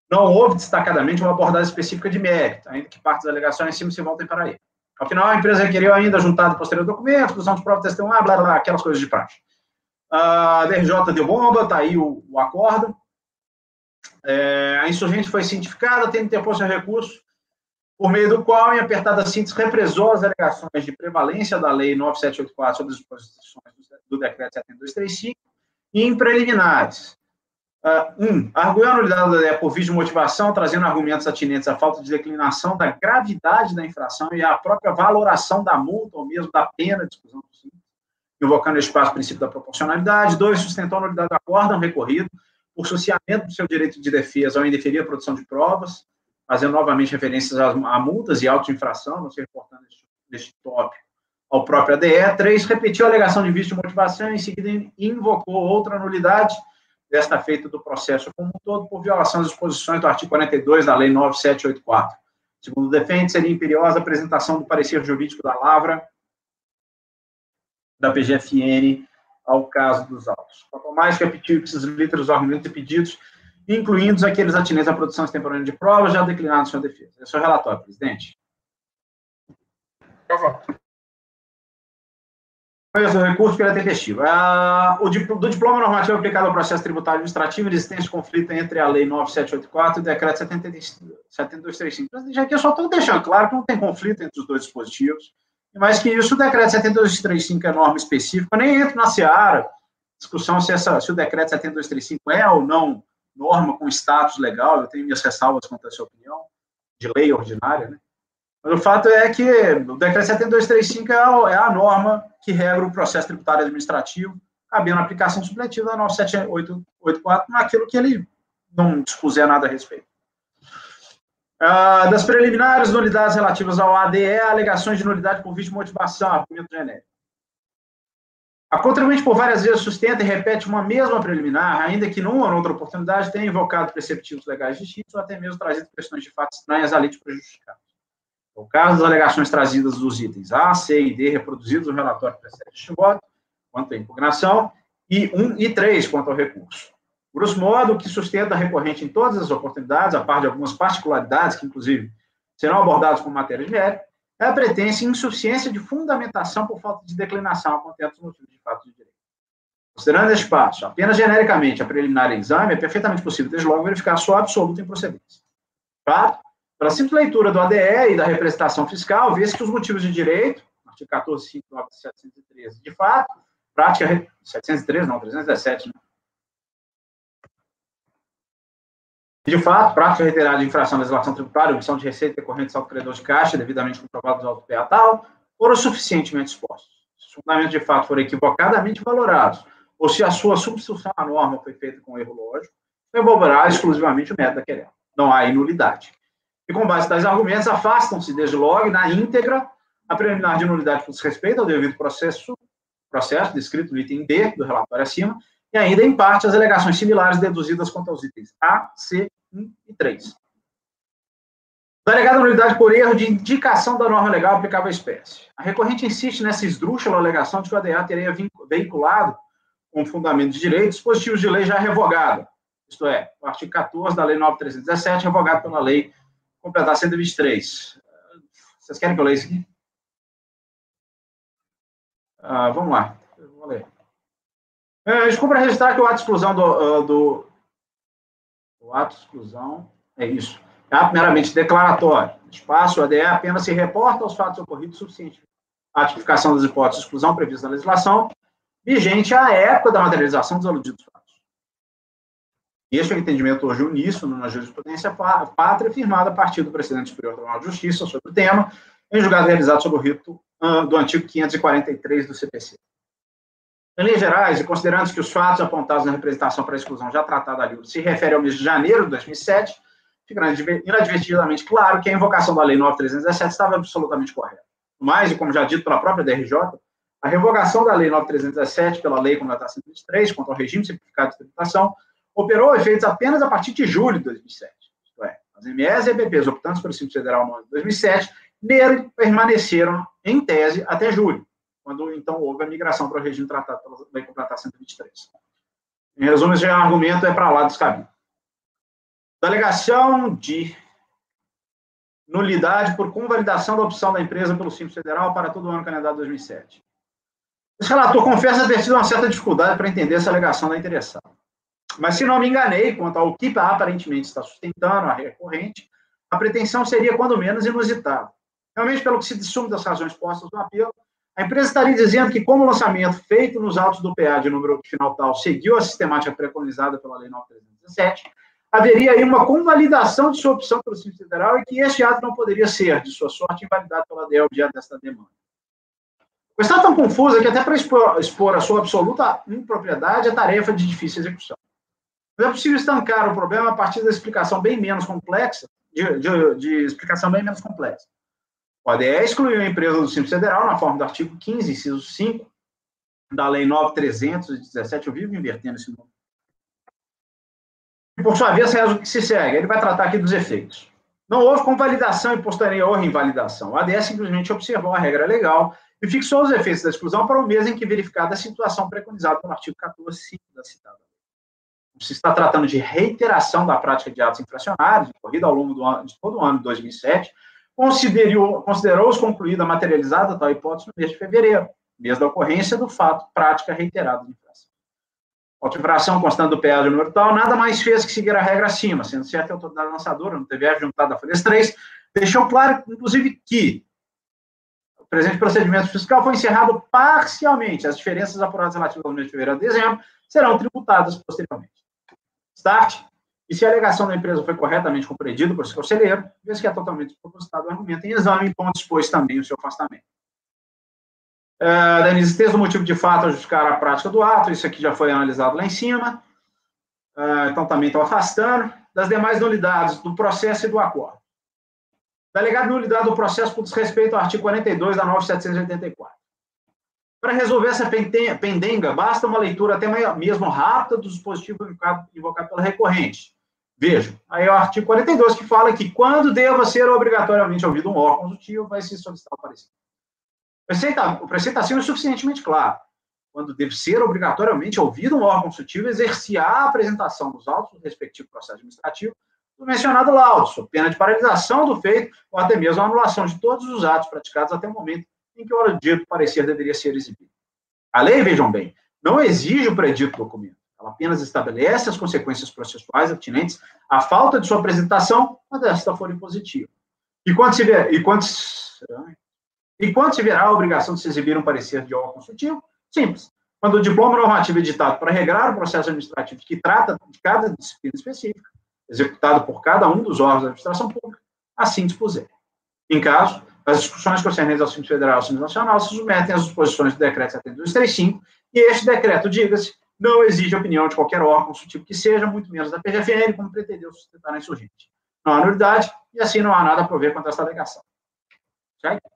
Não houve, destacadamente, uma abordagem específica de mérito, ainda que parte das alegações em cima se voltem para ele. Ao final, a empresa requeriu ainda juntado posterior documento, exclusão de prova testemunhar, blá, blá, blá, aquelas coisas de praxe. A DRJ deu bomba, está aí o acordo. A insurgente foi cientificada, tendo interposto seu recurso, por meio do qual, em apertada síntese, represou as alegações de prevalência da Lei 9784 sobre as disposições do Decreto 7235 e em preliminares. Arguiu a nulidade da ADE por vício de motivação, trazendo argumentos atinentes à falta de declinação da gravidade da infração e à própria valoração da multa ou mesmo da pena de exclusão do simples, invocando este espaço princípio da proporcionalidade. 2, sustentou a nulidade do acórdão recorrido por sociamento do seu direito de defesa ao indeferir a produção de provas, fazendo novamente referências a multas e autos de infração, não se reportando neste tópico ao próprio ADE. 3, repetiu a alegação de vício de motivação e em seguida invocou outra nulidade, desta feita do processo como um todo, por violação das disposições do artigo 42 da Lei 9784. Segundo o defende, seria imperiosa a apresentação do parecer jurídico da Lavra, da PGFN, ao caso dos autos. Quanto mais repetiu ipsis literis os argumentos e pedidos, incluindo aqueles atinentes à produção extemporânea de provas, já declinados em sua defesa. Esse é o relatório, presidente. Eu voto. Conheço o recurso pela tempestiva. Do diploma normativo aplicado ao processo tributário administrativo, existência de conflito entre a Lei 9784 e o Decreto 7235. Aqui eu só estou deixando claro que não tem conflito entre os dois dispositivos. E mais que isso, o Decreto 7235 é norma específica. Eu nem entro na seara, discussão se o Decreto 7235 é ou não norma com status legal. Eu tenho minhas ressalvas quanto a essa opinião, de lei ordinária, né? Mas o fato é que o Decreto 7235 é a norma que regra o processo tributário administrativo, cabendo a aplicação supletiva da 9784 naquilo que ele não dispuser nada a respeito. Das preliminares, nulidades relativas ao ADE, alegações de nulidade por vício de motivação, argumento genérico. A contribuinte por várias vezes sustenta e repete uma mesma preliminar, ainda que numa ou outra oportunidade tenha invocado preceptivos legais distintos ou até mesmo trazido questões de fato estranhas à lei de prejudicar. No caso das alegações trazidas dos itens A, C e D, reproduzidos no relatório precedente este voto, quanto à impugnação, e 1 e 3, quanto ao recurso. Grosso modo, o que sustenta a recorrente em todas as oportunidades, a par de algumas particularidades, que inclusive serão abordadas como matéria de mérito, é a pretensa insuficiência de fundamentação por falta de declinação a contento dos motivos de fato de direito. Considerando este passo, apenas genericamente a preliminar exame, é perfeitamente possível, desde logo, verificar sua absoluta improcedência. Fato, pela simples leitura do ADE e da representação fiscal, vê-se que os motivos de direito, artigo 14.5 do 713, de fato, prática... 713, não, 317, né? De fato, prática reiterada de infração à legislação tributária, omissão de receita decorrente de saldo credor de caixa, devidamente comprovados ao PA tal, foram suficientemente expostos. Se os fundamentos de fato forem equivocadamente valorados, ou se a sua substituição à norma foi feita com erro lógico, envolverá exclusivamente o mérito da querela. Não há nulidade. E com base em tais argumentos, afastam-se desde logo, na íntegra, a preliminar de nulidade por desrespeito ao devido processo descrito no item D do relatório acima, e ainda, em parte, as alegações similares deduzidas quanto aos itens A, C, 1 e 3. Da alegada nulidade por erro de indicação da norma legal aplicável à espécie. A recorrente insiste nessa esdrúxula alegação de que o ADA teria veiculado, com fundamento de direito, dispositivos de lei já revogado, isto é, o artigo 14 da Lei 9.317, revogado pela Lei Complementar 123. Vocês querem que eu leia isso aqui? Vamos lá, eu vou ler. Desculpa registrar que o ato de exclusão o ato de exclusão é isso. É ato meramente declaratório. Espaço, o ADE apenas se reporta aos fatos ocorridos suficiente à tipificação das hipóteses de exclusão previstas na legislação, vigente à época da materialização dos aludidos fatos. Este é o entendimento hoje uníssono na jurisprudência pátria, firmado a partir do precedente superior do Tribunal de Justiça sobre o tema, em julgado realizado sob o rito do artigo 543 do CPC. Em linhas gerais, e considerando que os fatos apontados na representação para a exclusão já tratada ali se refere ao mês de janeiro de 2007, fica inadvertidamente claro que a invocação da Lei 9.317 estava absolutamente correta. Mas, e como já dito pela própria DRJ, a revogação da Lei 9.317 pela Lei Complementar 123, quanto ao regime simplificado de tributação, operou efeitos apenas a partir de julho de 2007. Isto é, as MEs e EPPs optantes pelo Simples Federal no ano de 2007, nele permaneceram, em tese, até julho, quando, então, houve a migração para o regime tratado pela Lei Complementar 123. Em resumo, esse argumento é para lá descabido. Da alegação de nulidade por convalidação da opção da empresa pelo Simples Federal para todo o ano calendário 2007. Esse relator confessa ter tido uma certa dificuldade para entender essa alegação da interessada. Mas, se não me enganei, quanto ao que aparentemente está sustentando a recorrente, a pretensão seria, quando menos, inusitada. Realmente, pelo que se dissume das razões postas no apelo, a empresa estaria dizendo que, como o lançamento feito nos autos do PA de número final tal seguiu a sistemática preconizada pela Lei 9.317, haveria aí uma convalidação de sua opção pelo Simples Federal e que este ato não poderia ser, de sua sorte, invalidado pela DE objeto desta demanda. A questão é tão confusa que até para expor a sua absoluta impropriedade é tarefa de difícil execução. Mas é possível estancar o problema a partir da explicação bem menos complexa, de explicação bem menos complexa. O ADE excluiu a empresa do Simples Federal na forma do artigo 15, inciso 5, da Lei 9.317, eu vivo invertendo esse nome. E, por sua vez, reza o que se segue. Ele vai tratar aqui dos efeitos. Não houve convalidação e posterior invalidação. O ADE simplesmente observou a regra legal e fixou os efeitos da exclusão para o mês em que verificada a situação preconizada pelo artigo 14.5 da citada lei. Se está tratando de reiteração da prática de atos infracionários, ocorrida ao longo de todo o ano de 2007, considerou-os concluída materializada tal hipótese no mês de fevereiro, mês da ocorrência do fato, prática reiterada de infração. A infração constante do PA de número tal, nada mais fez que seguir a regra acima, sendo certo que a autoridade lançadora, no TVF juntado à folha 3, deixou claro, inclusive, que o presente procedimento fiscal foi encerrado parcialmente. As diferenças apuradas relativas ao mês de fevereiro a dezembro serão tributadas posteriormente. Start. E se a alegação da empresa foi corretamente compreendida por seu conselheiro, vez que é totalmente despropositado o argumento em exame, em ponto expôs também o seu afastamento. Da inexistência do motivo de fato a justificar a prática do ato, isso aqui já foi analisado lá em cima, então também estou afastando. Das demais nulidades do processo e do acordo. Da alegada nulidade do processo por desrespeito ao artigo 42 da 9.784. Para resolver essa pendenga, basta uma leitura até mesmo rápida do dispositivo invocado pela recorrente. Vejam, aí é o artigo 42 que fala que quando deva ser obrigatoriamente ouvido um órgão consultivo, vai se solicitar o parecer. O preceito acima é suficientemente claro. Quando deve ser obrigatoriamente ouvido um órgão consultivo, exercer a apresentação dos autos do respectivo processo administrativo do mencionado laudo, sob pena de paralisação do feito ou até mesmo a anulação de todos os atos praticados até o momento em que o dito parecer deveria ser exibido. A lei, vejam bem, não exige o predito documento. Ela apenas estabelece as consequências processuais atinentes à falta de sua apresentação, quando esta for impositiva. E quando se verá a obrigação de se exibir um parecer de órgão consultivo? Simples. Quando o diploma normativo editado para regrar o processo administrativo que trata de cada disciplina específica, executado por cada um dos órgãos da administração pública, assim dispuser. Em caso, as discussões concernentes ao Simples Federal e ao Simples Nacional se submetem às disposições do decreto 7235, e este decreto, diga-se, não exige opinião de qualquer órgão consultivo que seja, muito menos da PGFN, como pretendeu sustentar a insurgente. Não há nulidade, e assim não há nada a prover contra essa alegação. Certo?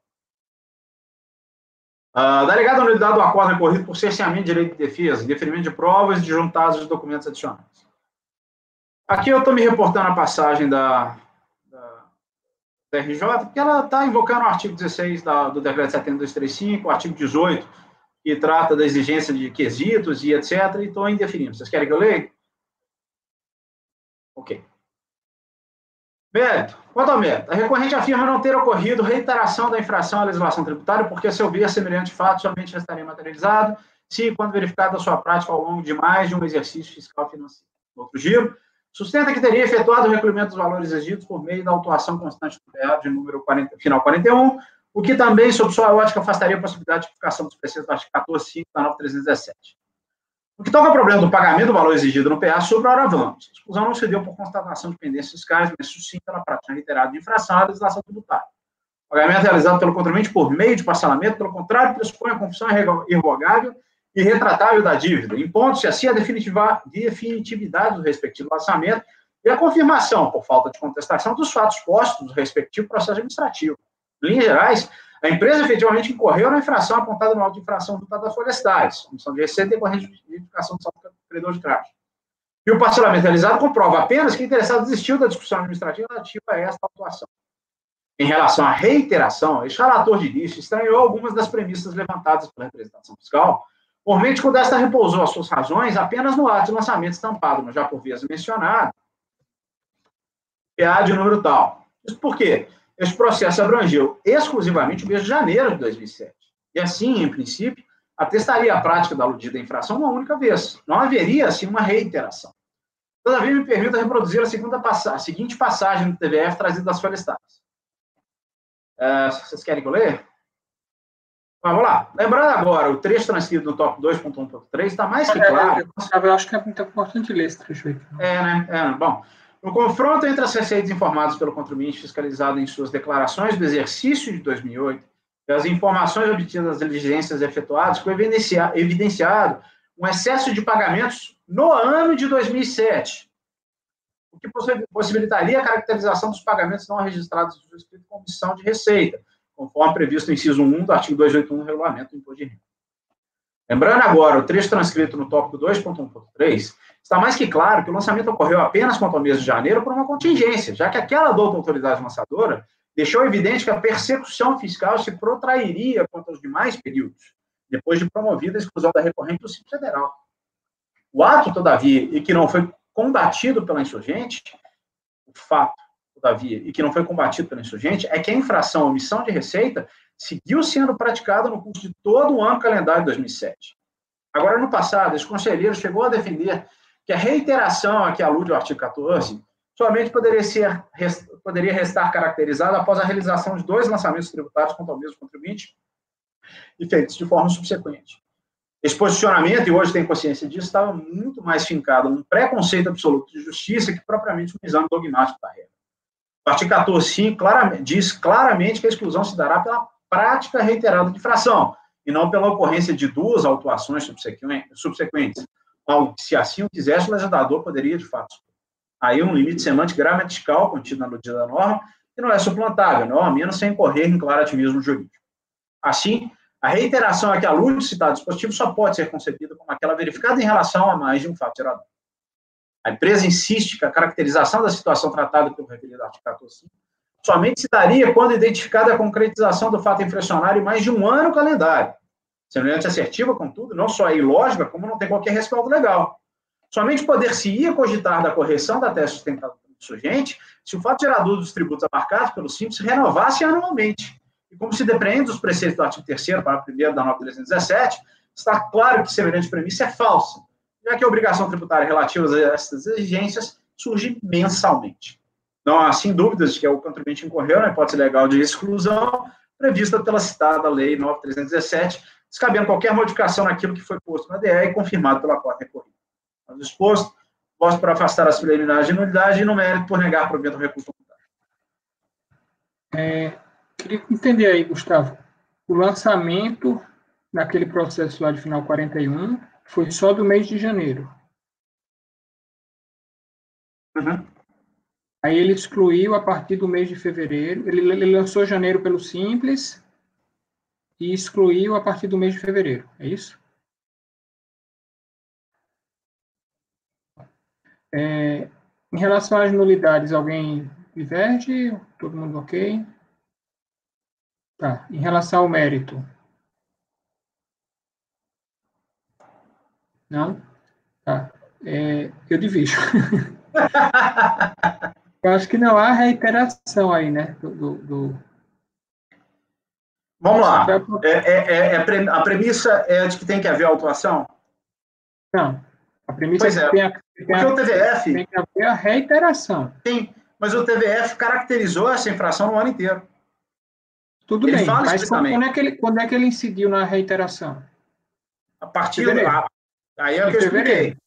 Delegado à nulidade do acordo recorrido por cerceamento de direito de defesa, indeferimento de provas e de juntados de documentos adicionais. Aqui eu estou me reportando a passagem da RJ, porque ela está invocando o artigo 16 do Decreto 70235, o artigo 18, que trata da exigência de quesitos e etc., e estou indefinindo. Vocês querem que eu leia? Ok. Mérito. Quanto ao mérito, a recorrente afirma não ter ocorrido reiteração da infração à legislação tributária, porque, a seu ver, semelhante fato somente restaria materializado se, quando verificada a sua prática ao longo de mais de um exercício fiscal financeiro. Outro giro, sustenta que teria efetuado o recolhimento dos valores exigidos por meio da autuação constante do PA de número 40, final 41, o que também, sob sua ótica, afastaria a possibilidade de tipificação dos preceitos do artigo 14.5 da 9.317. O que toca ao problema do pagamento do valor exigido no PA, sobre a hora vamos. A exclusão não se deu por constatação de pendências fiscais, mas sim pela prática reiterada de infração à legislação tributária. O pagamento realizado pelo contribuinte por meio de parcelamento, pelo contrário, pressupõe a confissão irrevogável e retratável da dívida, impondo-se assim a definitividade do respectivo lançamento e a confirmação, por falta de contestação, dos fatos postos do respectivo processo administrativo. Em linhas gerais, a empresa efetivamente incorreu na infração apontada no auto de infração juntada das florestais, comissão de receita decorrente de identificação do saldo credor de crédito. E o parcelamento realizado comprova apenas que o interessado desistiu da discussão administrativa relativa a esta autuação. Em relação à reiteração, este relator de início estranhou algumas das premissas levantadas pela representação fiscal, por meio de quando esta repousou as suas razões apenas no ato de lançamento estampado, mas já por vezes mencionado, PA de número tal. Isso por quê? Este processo abrangeu exclusivamente o mês de janeiro de 2007. E assim, em princípio, atestaria a prática da aludida infração uma única vez. Não haveria, assim, uma reiteração. Todavia, me permita reproduzir a seguinte passagem do TVF trazida das florestais. Vocês querem que eu leia? Vamos lá. Lembrando agora, o trecho transcrito no tópico 2.1.3 está mais que claro. Eu acho que é muito importante ler esse trecho aí. Né? Bom, no confronto entre as receitas informadas pelo contribuinte fiscalizado em suas declarações do exercício de 2008 e as informações obtidas das diligências efetuadas, foi evidenciado um excesso de pagamentos no ano de 2007, o que possibilitaria a caracterização dos pagamentos não registrados no escrito como omissão de receita, conforme previsto no inciso 1 do artigo 281 do Regulamento do Imposto de Renda. Lembrando agora, o trecho transcrito no tópico 2.1.3, está mais que claro que o lançamento ocorreu apenas quanto ao mês de janeiro por uma contingência, já que aquela douta autoridade lançadora deixou evidente que a persecução fiscal se protrairia quanto aos demais períodos, depois de promovida a exclusão da recorrente do Simples Federal. O ato, todavia, e que não foi combatido pela insurgente, o fato, todavia, e que não foi combatido pela insurgente, é que a infração à omissão de receita seguiu sendo praticada no curso de todo o ano calendário de 2007. Agora, no passado, esse conselheiro chegou a defender que a reiteração a que alude o artigo 14 somente poderia restar caracterizada após a realização de 2 lançamentos tributários contra o mesmo contribuinte e feitos de forma subsequente. Esse posicionamento, e hoje tem consciência disso, estava muito mais fincado num preconceito absoluto de justiça que propriamente um exame dogmático da regra. O artigo 14.5 diz claramente que a exclusão se dará pela prática reiterada de infração, e não pela ocorrência de 2 autuações subsequentes. Algo que, se assim o quisesse, o legislador poderia, de fato. Aí um limite semântico gramatical contido na aludida da norma, que não é suplantável, não, a menos sem incorrer em claro ativismo jurídico. Assim, a reiteração a que alude o citado dispositivo só pode ser concebida como aquela verificada em relação a mais de um fato gerador. A empresa insiste que a caracterização da situação tratada pelo referido artigo 14.5 somente se daria quando identificada a concretização do fato infracionário em mais de um ano calendário. Semelhante assertiva, contudo, não só é ilógica, como não tem qualquer respaldo legal. Somente poder-se-ia cogitar da correção da tese sustentada pelo insurgente se o fato gerador dos tributos abarcados pelo Simples se renovasse anualmente. E como se depreende dos preceitos do artigo 3º, parágrafo 1º da 9.317, está claro que semelhante premissa é falsa, já que a obrigação tributária relativa a essas exigências surge mensalmente. Não há, sem dúvidas, de que o contribuinte incorreu na hipótese legal de exclusão prevista pela citada Lei 9.317, descabendo qualquer modificação naquilo que foi posto na DE e confirmado pela Corte recorrida. Mas disposto, posso por afastar as preliminares de nulidade e no mérito por negar provimento ao recurso comunitário. Queria entender aí, Gustavo, o lançamento naquele processo lá de final 41 foi só do mês de janeiro. Uhum. Aí ele excluiu a partir do mês de fevereiro. Ele lançou janeiro pelo Simples. e excluiu a partir do mês de fevereiro. É isso? Em relação às nulidades, alguém diverge? Todo mundo ok? Tá. Em relação ao mérito? Não? Tá. Eu divido. Eu acho que não há reiteração aí, né? Vamos lá. A premissa é de que tem que haver autuação? Não. A premissa é que porque o TVF... Tem que haver a reiteração. Sim, mas o TVF caracterizou essa infração no ano inteiro. Tudo bem, mas quando é que ele incidiu na reiteração? A partir do... Aí é o que eu expliquei.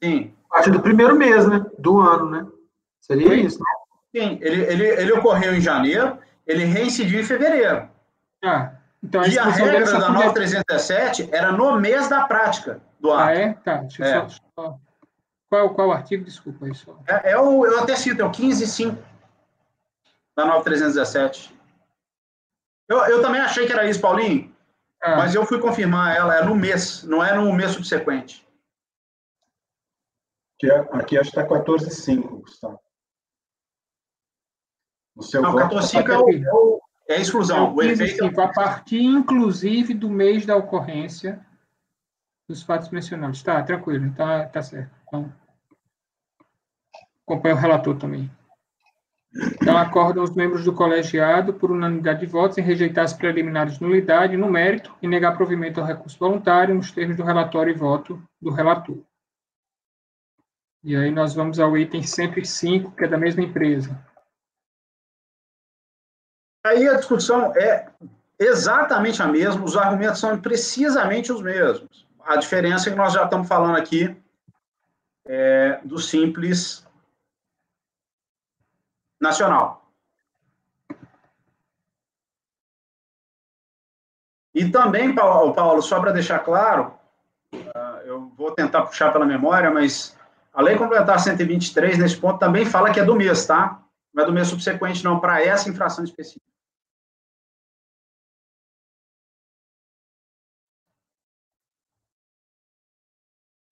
Sim. A partir do primeiro mês, né? Do ano, né? Seria isso, né? Sim, ele ocorreu em janeiro, ele reincidiu em fevereiro. Então e a regra da 9317 era no mês da prática do ato. Tá. Deixa eu só... Qual artigo? Desculpa aí só. Eu até cito, é o 15.5 da 9317. Eu também achei que era isso, Paulinho, mas eu fui confirmar ela, é no mês, não é no mês subsequente. Aqui acho que está 14.5, Gustavo. Não, 14.5 é a exclusão. O efeito a partir, inclusive, do mês da ocorrência dos fatos mencionados. Tá, tranquilo, tá certo. Então, acompanho o relator também. Então, acordam os membros do colegiado, por unanimidade de votos, em rejeitar as preliminares de nulidade no mérito e negar provimento ao recurso voluntário nos termos do relatório e voto do relator. E aí nós vamos ao item 105, que é da mesma empresa. Aí a discussão é exatamente a mesma, os argumentos são precisamente os mesmos. A diferença é que nós já estamos falando aqui do Simples Nacional. E também, Paulo, só para deixar claro, eu vou tentar puxar pela memória, mas a Lei Complementar 123, nesse ponto, também fala que é do mês, tá? Não é do mês subsequente, não, para essa infração específica.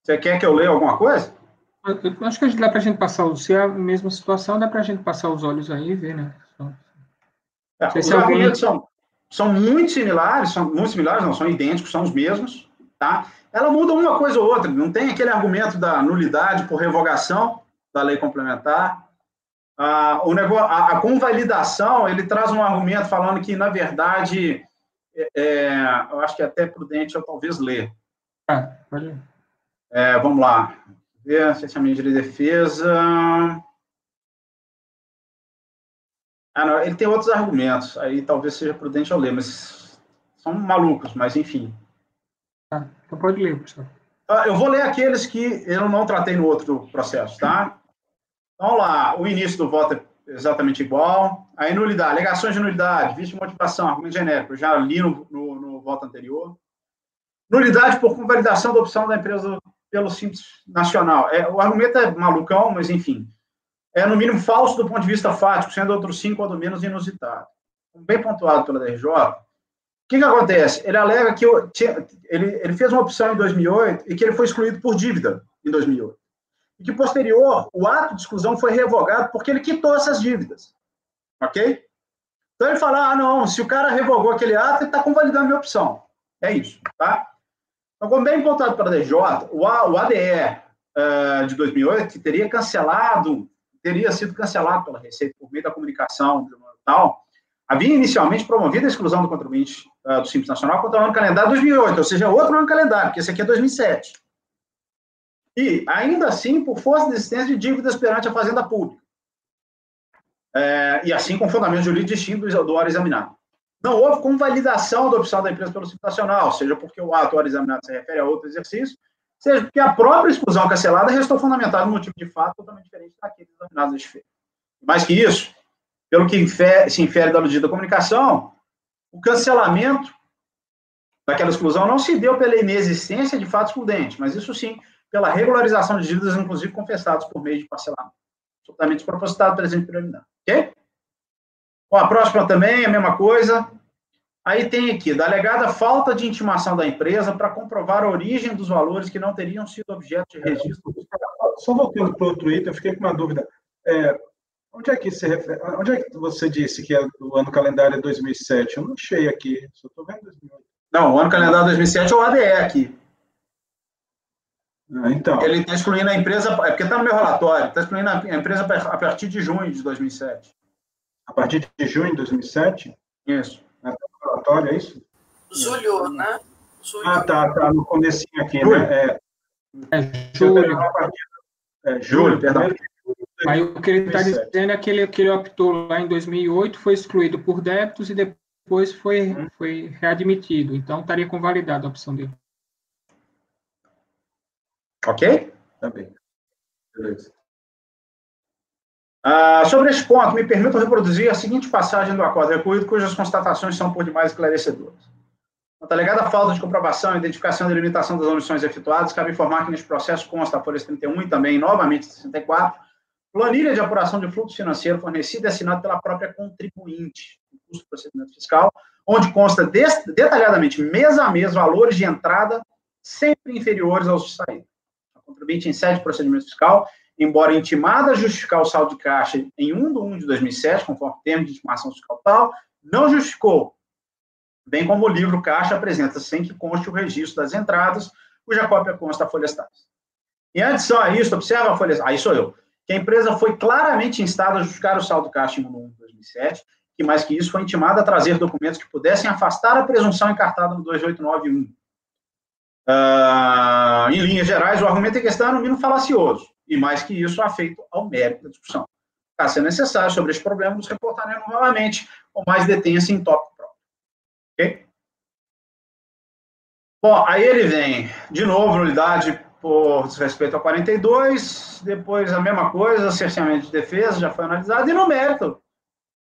Você quer que eu leia alguma coisa? Eu acho que dá para a gente passar, se é a mesma situação, dá para a gente passar os olhos aí e ver, né? Os argumentos são muito similares, não, são idênticos, são os mesmos, tá? Ela muda uma coisa ou outra, não tem aquele argumento da nulidade por revogação da lei complementar. A convalidação, ele traz um argumento falando que, na verdade, eu acho que é até prudente eu talvez ler. Pode ler. Vamos lá. Ver se é a medida de defesa. Não, ele tem outros argumentos, aí talvez seja prudente eu ler, mas são malucos, mas enfim. Então pode ler, professor. Eu vou ler aqueles que eu não tratei no outro processo, tá? Vamos lá, o início do voto é exatamente igual. A nulidade, alegações de nulidade, vício de motivação, argumento genérico, eu já li no voto anterior. Nulidade por convalidação da opção da empresa pelo Simples Nacional. O argumento é malucão, mas enfim. É, no mínimo, falso do ponto de vista fático, sendo outros 5 ou do menos inusitado. Bem pontuado pela DRJ. O que acontece? Ele alega que ele fez uma opção em 2008 e que ele foi excluído por dívida em 2008. E que, posterior, o ato de exclusão foi revogado porque ele quitou essas dívidas. Ok? Então, ele fala, não, se o cara revogou aquele ato, ele está convalidando a minha opção. É isso, tá? Então, como bem pontuado pela DRJ, o ADE de 2008, que teria sido cancelado pela Receita por meio da comunicação e tal, havia inicialmente promovido a exclusão do contribuinte do Simples Nacional contra o ano calendário 2008, ou seja, outro ano calendário, porque esse aqui é 2007. E, ainda assim, por força de existência de dívidas perante a Fazenda Pública. E assim, com fundamento jurídico distinto do órgão examinado. Não houve convalidação da opção da empresa pelo Simples Nacional, seja porque o ato órgão examinado se refere a outro exercício, seja porque a própria exclusão cancelada restou fundamentada no motivo de fato totalmente diferente daqueles examinados neste feito. Mais que isso, pelo que se infere da medida da comunicação, o cancelamento daquela exclusão não se deu pela inexistência de fato excludente, mas isso sim, pela regularização de dívidas, inclusive confessadas por meio de parcelamento. Absolutamente despropositado pela presente preliminar. Ok? Bom, a próxima também, a mesma coisa. Aí tem aqui, da alegada falta de intimação da empresa para comprovar a origem dos valores que não teriam sido objeto de registro. Só voltando para o outro item, eu fiquei com uma dúvida. Onde é que você disse que o ano calendário é 2007? Eu não achei aqui, só estou vendo 2008. Não, o ano calendário 2007 é o ADE aqui. Então. Ele está excluindo a empresa, é porque está no meu relatório, está excluindo a empresa a partir de junho de 2007. A partir de junho de 2007? Isso. No relatório, é isso? Julho, né? Julho. Ah, tá no comecinho aqui, né? Julho. Julho, perdão. Aí o que ele está dizendo é que ele optou lá em 2008, foi excluído por débitos e depois foi readmitido. Então, estaria convalidada a opção dele. Ok? Tá bem. Beleza. Sobre esse ponto, me permito reproduzir a seguinte passagem do acordo recolhido, cujas constatações são por demais esclarecedoras. Quanto à alegada falta de comprovação, identificação e delimitação das omissões efetuadas, cabe informar que neste processo consta a folha 31 e também, novamente, 64, planilha de apuração de fluxo financeiro fornecida e assinada pela própria contribuinte, no custo do procedimento fiscal, onde consta detalhadamente, mês a mês, valores de entrada sempre inferiores aos de saída. A contribuinte em sede de procedimento fiscal, embora intimada a justificar o saldo de caixa em 1/1 de 2007, conforme o termo de intimação fiscal tal, não justificou, bem como o livro caixa apresenta sem que conste o registro das entradas, cuja cópia consta a folhas tais. Em adição a isso, observa a folha... Aí sou eu. Que a empresa foi claramente instada a justificar o saldo de caixa em 1/1 de 2007, que mais que isso foi intimada a trazer documentos que pudessem afastar a presunção encartada no 2891. Em linhas gerais, o argumento em questão é no mínimo falacioso, e mais que isso, afeito ao mérito da discussão. Caso seja necessário, sobre esse problema, nos reportaremos novamente, com mais detença em tópico próprio. Ok? Bom, aí ele vem, de novo, nulidade por desrespeito ao 42, depois a mesma coisa, cerceamento de defesa, já foi analisado, e no mérito,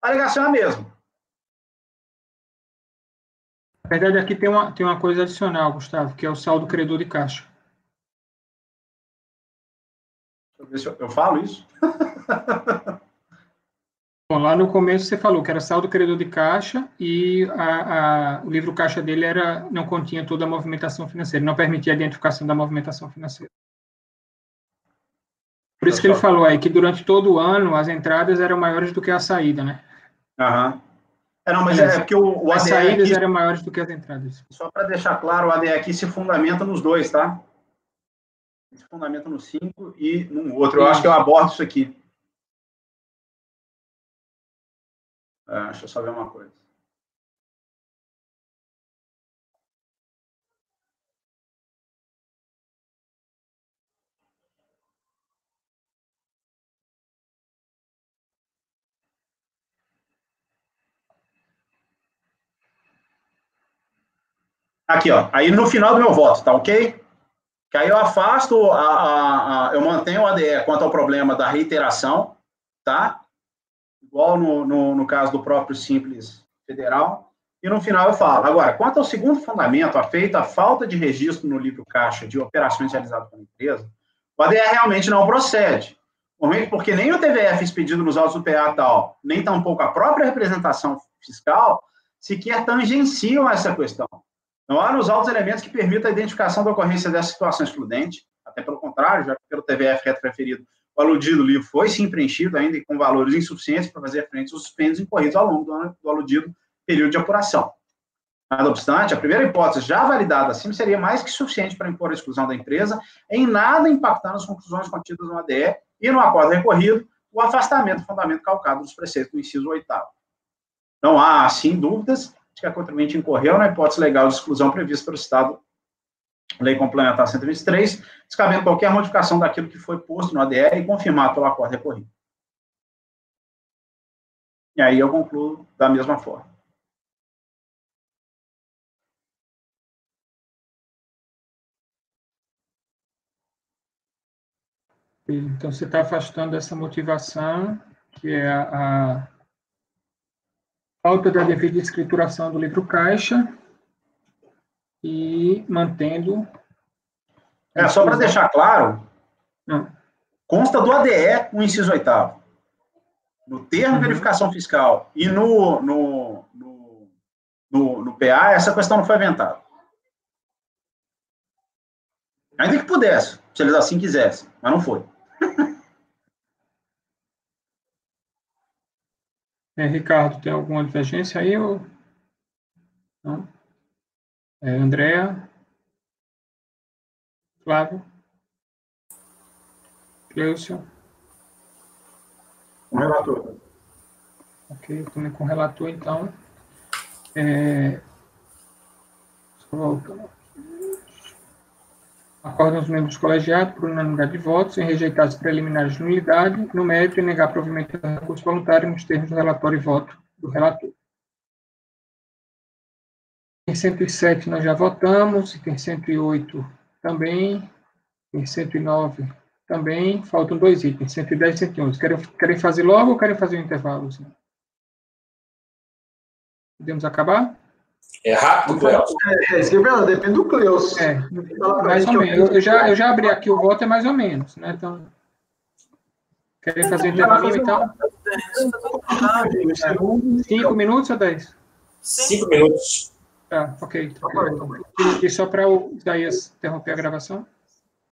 a alegação é a mesma. Na verdade, aqui tem uma coisa adicional, Gustavo, que é o saldo credor de caixa. Deixa eu ver se eu falo isso. Bom, lá no começo você falou que era saldo credor de caixa e o livro caixa dele não continha toda a movimentação financeira, não permitia a identificação da movimentação financeira. Por isso que ele falou aí que durante todo o ano as entradas eram maiores do que a saída, né? Aham. Não, mas é porque o as ADE saídas aqui, eram maiores do que as entradas. só para deixar claro, o ADE aqui se fundamenta nos dois, tá? Se fundamenta no 5 e no outro. Eu acho que eu abordo isso aqui. Deixa eu só ver uma coisa. Aqui, ó. Aí no final do meu voto, tá ok? Que aí eu afasto, eu mantenho o ADE quanto ao problema da reiteração, tá? Igual no caso do próprio Simples Federal. E no final eu falo. Agora, quanto ao segundo fundamento, feita a falta de registro no livro caixa de operações realizadas pela empresa, o ADE realmente não procede. Porque nem o TVF expedido nos autos do PA tal, nem tampouco a própria representação fiscal, sequer tangenciam essa questão. Não há nos autos elementos que permitam a identificação da ocorrência dessa situação excludente, até pelo contrário, já que pelo TVF retroferido, o aludido livro foi sim preenchido ainda e com valores insuficientes para fazer frente aos suspenstos incorridos ao longo do aludido período de apuração. Não obstante, a primeira hipótese já validada acima seria mais que suficiente para impor a exclusão da empresa, em nada impactar nas conclusões contidas no ADE e no acordo recorrido, o afastamento do fundamento calcado dos preceitos do inciso 8º. Não há, assim, dúvidas de que a contribuinte incorreu na hipótese legal de exclusão prevista pelo Estado, Lei Complementar 123, descabendo qualquer modificação daquilo que foi posto no ADE e confirmado pelo acordo recorrido. E aí eu concluo da mesma forma. Então, você está afastando essa motivação, que é a falta da devida escrituração do livro caixa e mantendo... Só para deixar claro, consta do ADE o inciso 8º. No termo de verificação fiscal e no no PA, essa questão não foi aventada. Ainda que pudesse, se eles assim quisessem, mas não foi. Ricardo, tem alguma divergência aí? Ou... Não? Andréa? Flávio? Cleucio? Com o relator. Ok, eu também com o relator, então. Voltando. Acordam os membros colegiados por unanimidade de votos em rejeitar as preliminares de nulidade, no mérito e negar provimento do recurso voluntário nos termos do relatório e voto do relator. Em 107 nós já votamos, item 108 também, em 109 também, faltam 2 itens, 110 e 111. Querem fazer logo ou querem fazer um intervalo? Assim? Podemos acabar? É rápido, Cleucio? Depende do Cleucio. Mais ou menos. Eu já abri aqui o voto, é mais ou menos. Né? Então, querem fazer um intervalo, então? 5 minutos ou 10? 5 minutos. Tá, ok. E só para o Isaías interromper a gravação?